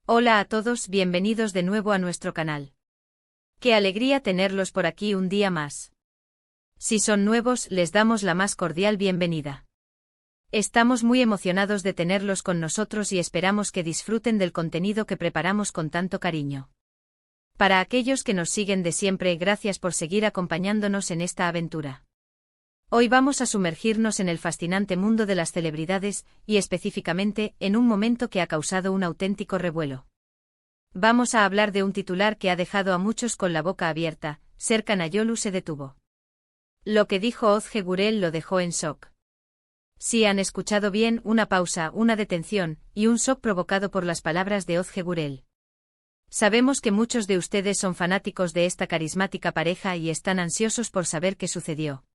Hola a todos, bienvenidos de nuevo a nuestro canal. Qué alegría tenerlos por aquí un día más. Si son nuevos, les damos la más cordial bienvenida. Estamos muy emocionados de tenerlos con nosotros y esperamos que disfruten del contenido que preparamos con tanto cariño. Para aquellos que nos siguen de siempre, gracias por seguir acompañándonos en esta aventura. Hoy vamos a sumergirnos en el fascinante mundo de las celebridades, y específicamente, en un momento que ha causado un auténtico revuelo. Vamos a hablar de un titular que ha dejado a muchos con la boca abierta: Serkan Ayolu se detuvo. Lo que dijo Ozge Gürel lo dejó en shock. Sí, han escuchado bien, una pausa, una detención, y un shock provocado por las palabras de Ozge Gürel. Sabemos que muchos de ustedes son fanáticos de esta carismática pareja y están ansiosos por saber qué sucedió.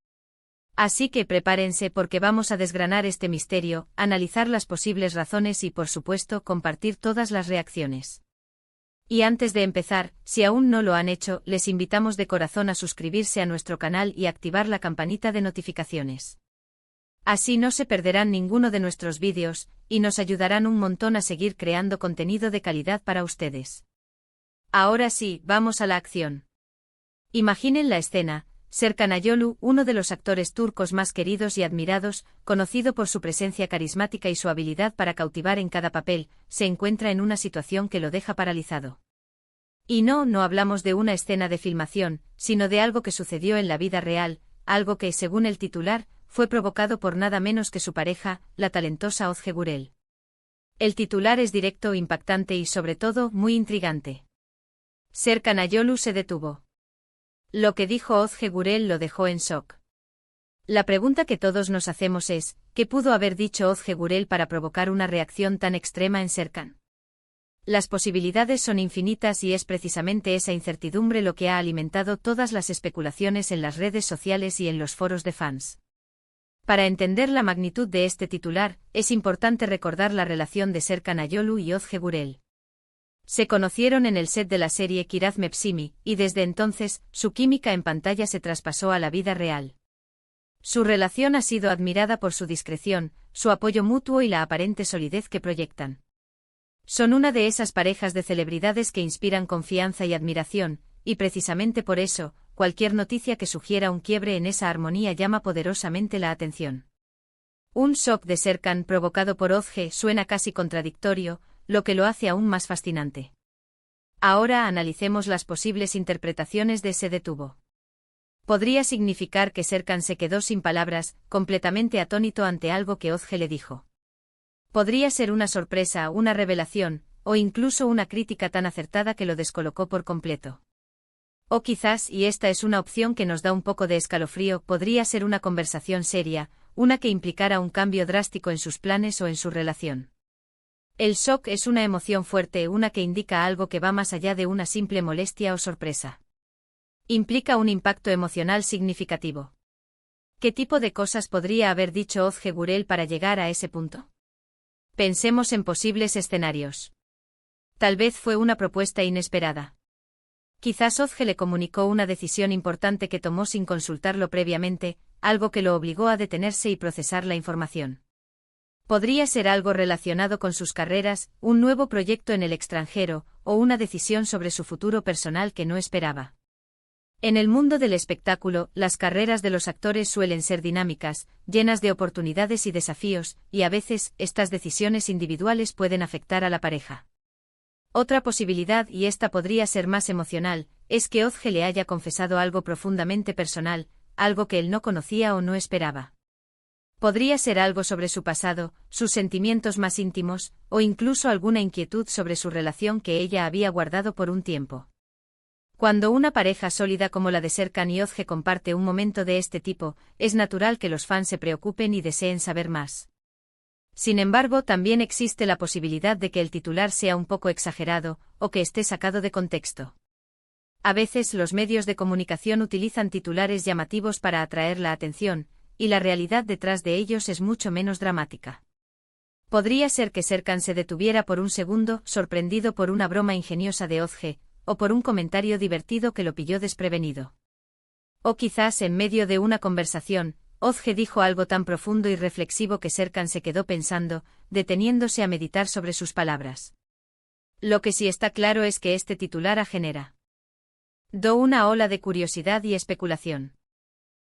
Así que prepárense porque vamos a desgranar este misterio, analizar las posibles razones y, por supuesto, compartir todas las reacciones. Y antes de empezar, si aún no lo han hecho, les invitamos de corazón a suscribirse a nuestro canal y activar la campanita de notificaciones. Así no se perderán ninguno de nuestros vídeos, y nos ayudarán un montón a seguir creando contenido de calidad para ustedes. Ahora sí, vamos a la acción. Imaginen la escena. Serkan Ayolu, uno de los actores turcos más queridos y admirados, conocido por su presencia carismática y su habilidad para cautivar en cada papel, se encuentra en una situación que lo deja paralizado. Y no hablamos de una escena de filmación, sino de algo que sucedió en la vida real, algo que, según el titular, fue provocado por nada menos que su pareja, la talentosa Ozge Gürel. El titular es directo, impactante y, sobre todo, muy intrigante. Serkan Ayolu se detuvo. Lo que dijo Ozge Gürel lo dejó en shock. La pregunta que todos nos hacemos es, ¿qué pudo haber dicho Ozge Gürel para provocar una reacción tan extrema en Serkan? Las posibilidades son infinitas y es precisamente esa incertidumbre lo que ha alimentado todas las especulaciones en las redes sociales y en los foros de fans. Para entender la magnitud de este titular, es importante recordar la relación de Serkan Ayolu y Ozge Gürel. Se conocieron en el set de la serie Kiraz Mevsimi, y desde entonces, su química en pantalla se traspasó a la vida real. Su relación ha sido admirada por su discreción, su apoyo mutuo y la aparente solidez que proyectan. Son una de esas parejas de celebridades que inspiran confianza y admiración, y precisamente por eso, cualquier noticia que sugiera un quiebre en esa armonía llama poderosamente la atención. Un shock de Serkan provocado por Ozge suena casi contradictorio, lo que lo hace aún más fascinante. Ahora analicemos las posibles interpretaciones de se detuvo. Podría significar que Serkan se quedó sin palabras, completamente atónito ante algo que Ozge le dijo. Podría ser una sorpresa, una revelación, o incluso una crítica tan acertada que lo descolocó por completo. O quizás, y esta es una opción que nos da un poco de escalofrío, podría ser una conversación seria, una que implicara un cambio drástico en sus planes o en su relación. El shock es una emoción fuerte, una que indica algo que va más allá de una simple molestia o sorpresa. Implica un impacto emocional significativo. ¿Qué tipo de cosas podría haber dicho Ozge Gürel para llegar a ese punto? Pensemos en posibles escenarios. Tal vez fue una propuesta inesperada. Quizás Ozge le comunicó una decisión importante que tomó sin consultarlo previamente, algo que lo obligó a detenerse y procesar la información. Podría ser algo relacionado con sus carreras, un nuevo proyecto en el extranjero, o una decisión sobre su futuro personal que no esperaba. En el mundo del espectáculo, las carreras de los actores suelen ser dinámicas, llenas de oportunidades y desafíos, y a veces, estas decisiones individuales pueden afectar a la pareja. Otra posibilidad, y esta podría ser más emocional, es que Ozge le haya confesado algo profundamente personal, algo que él no conocía o no esperaba. Podría ser algo sobre su pasado, sus sentimientos más íntimos, o incluso alguna inquietud sobre su relación que ella había guardado por un tiempo. Cuando una pareja sólida como la de Serkan y Ozge comparte un momento de este tipo, es natural que los fans se preocupen y deseen saber más. Sin embargo, también existe la posibilidad de que el titular sea un poco exagerado, o que esté sacado de contexto. A veces los medios de comunicación utilizan titulares llamativos para atraer la atención, y la realidad detrás de ellos es mucho menos dramática. Podría ser que Serkan se detuviera por un segundo, sorprendido por una broma ingeniosa de Ozge, o por un comentario divertido que lo pilló desprevenido. O quizás en medio de una conversación, Ozge dijo algo tan profundo y reflexivo que Serkan se quedó pensando, deteniéndose a meditar sobre sus palabras. Lo que sí está claro es que este titular genera una ola de curiosidad y especulación.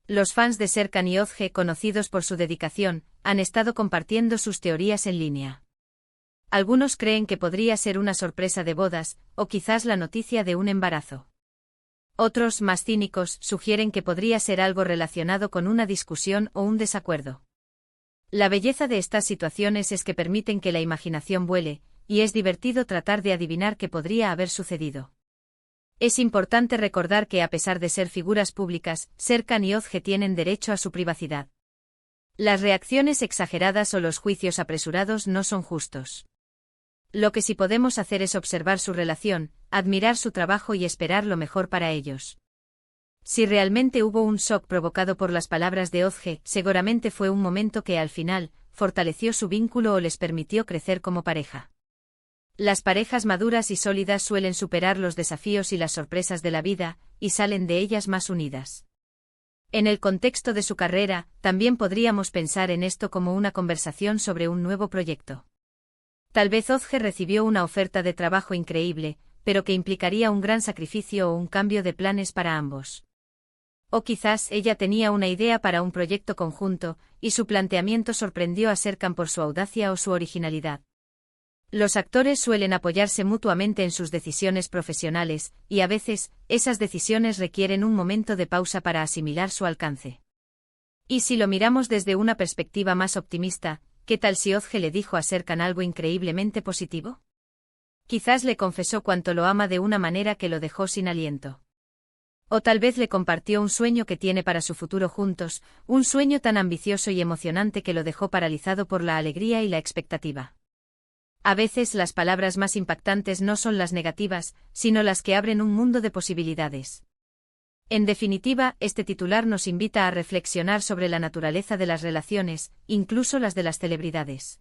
Los fans de Serkan y Özge, conocidos por su dedicación, han estado compartiendo sus teorías en línea. Algunos creen que podría ser una sorpresa de bodas, o quizás la noticia de un embarazo. Otros, más cínicos, sugieren que podría ser algo relacionado con una discusión o un desacuerdo. La belleza de estas situaciones es que permiten que la imaginación vuele, y es divertido tratar de adivinar qué podría haber sucedido. Es importante recordar que a pesar de ser figuras públicas, Serkan y Özge tienen derecho a su privacidad. Las reacciones exageradas o los juicios apresurados no son justos. Lo que sí podemos hacer es observar su relación, admirar su trabajo y esperar lo mejor para ellos. Si realmente hubo un shock provocado por las palabras de Özge, seguramente fue un momento que al final fortaleció su vínculo o les permitió crecer como pareja. Las parejas maduras y sólidas suelen superar los desafíos y las sorpresas de la vida, y salen de ellas más unidas. En el contexto de su carrera, también podríamos pensar en esto como una conversación sobre un nuevo proyecto. Tal vez Özge recibió una oferta de trabajo increíble, pero que implicaría un gran sacrificio o un cambio de planes para ambos. O quizás ella tenía una idea para un proyecto conjunto, y su planteamiento sorprendió a Serkan por su audacia o su originalidad. Los actores suelen apoyarse mutuamente en sus decisiones profesionales, y a veces, esas decisiones requieren un momento de pausa para asimilar su alcance. Y si lo miramos desde una perspectiva más optimista, ¿qué tal si Özge le dijo a Serkan algo increíblemente positivo? Quizás le confesó cuánto lo ama de una manera que lo dejó sin aliento. O tal vez le compartió un sueño que tiene para su futuro juntos, un sueño tan ambicioso y emocionante que lo dejó paralizado por la alegría y la expectativa. A veces las palabras más impactantes no son las negativas, sino las que abren un mundo de posibilidades. En definitiva, este titular nos invita a reflexionar sobre la naturaleza de las relaciones, incluso las de las celebridades.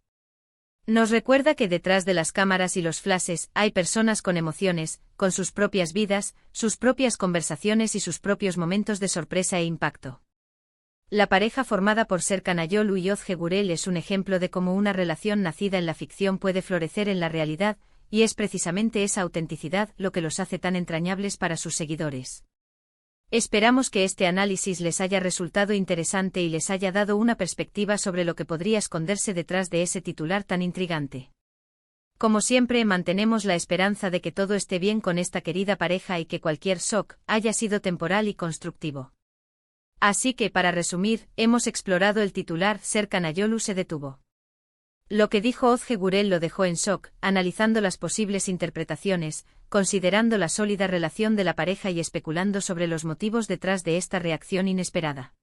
Nos recuerda que detrás de las cámaras y los flashes hay personas con emociones, con sus propias vidas, sus propias conversaciones y sus propios momentos de sorpresa e impacto. La pareja formada por Serkan Ayolu y Özge Gürel es un ejemplo de cómo una relación nacida en la ficción puede florecer en la realidad, y es precisamente esa autenticidad lo que los hace tan entrañables para sus seguidores. Esperamos que este análisis les haya resultado interesante y les haya dado una perspectiva sobre lo que podría esconderse detrás de ese titular tan intrigante. Como siempre, mantenemos la esperanza de que todo esté bien con esta querida pareja y que cualquier shock haya sido temporal y constructivo. Así que, para resumir, hemos explorado el titular Serkan Ayolu se detuvo. Lo que dijo Özge Gürel lo dejó en shock, analizando las posibles interpretaciones, considerando la sólida relación de la pareja y especulando sobre los motivos detrás de esta reacción inesperada.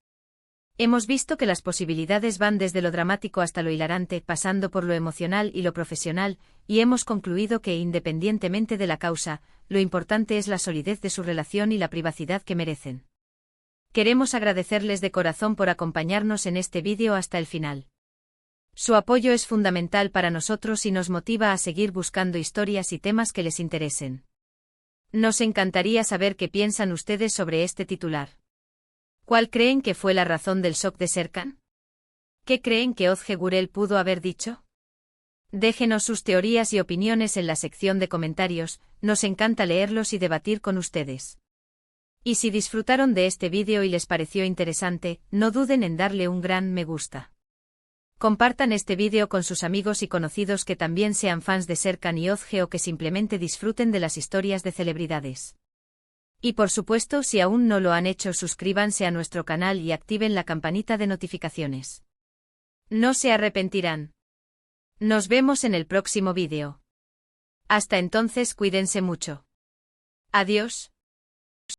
Hemos visto que las posibilidades van desde lo dramático hasta lo hilarante, pasando por lo emocional y lo profesional, y hemos concluido que, independientemente de la causa, lo importante es la solidez de su relación y la privacidad que merecen. Queremos agradecerles de corazón por acompañarnos en este vídeo hasta el final. Su apoyo es fundamental para nosotros y nos motiva a seguir buscando historias y temas que les interesen. Nos encantaría saber qué piensan ustedes sobre este titular. ¿Cuál creen que fue la razón del shock de Serkan? ¿Qué creen que Özge Gürel pudo haber dicho? Déjenos sus teorías y opiniones en la sección de comentarios, nos encanta leerlos y debatir con ustedes. Y si disfrutaron de este vídeo y les pareció interesante, no duden en darle un gran me gusta. Compartan este vídeo con sus amigos y conocidos que también sean fans de Serkan y Özge o que simplemente disfruten de las historias de celebridades. Y por supuesto, si aún no lo han hecho, suscríbanse a nuestro canal y activen la campanita de notificaciones. No se arrepentirán. Nos vemos en el próximo vídeo. Hasta entonces, cuídense mucho. Adiós.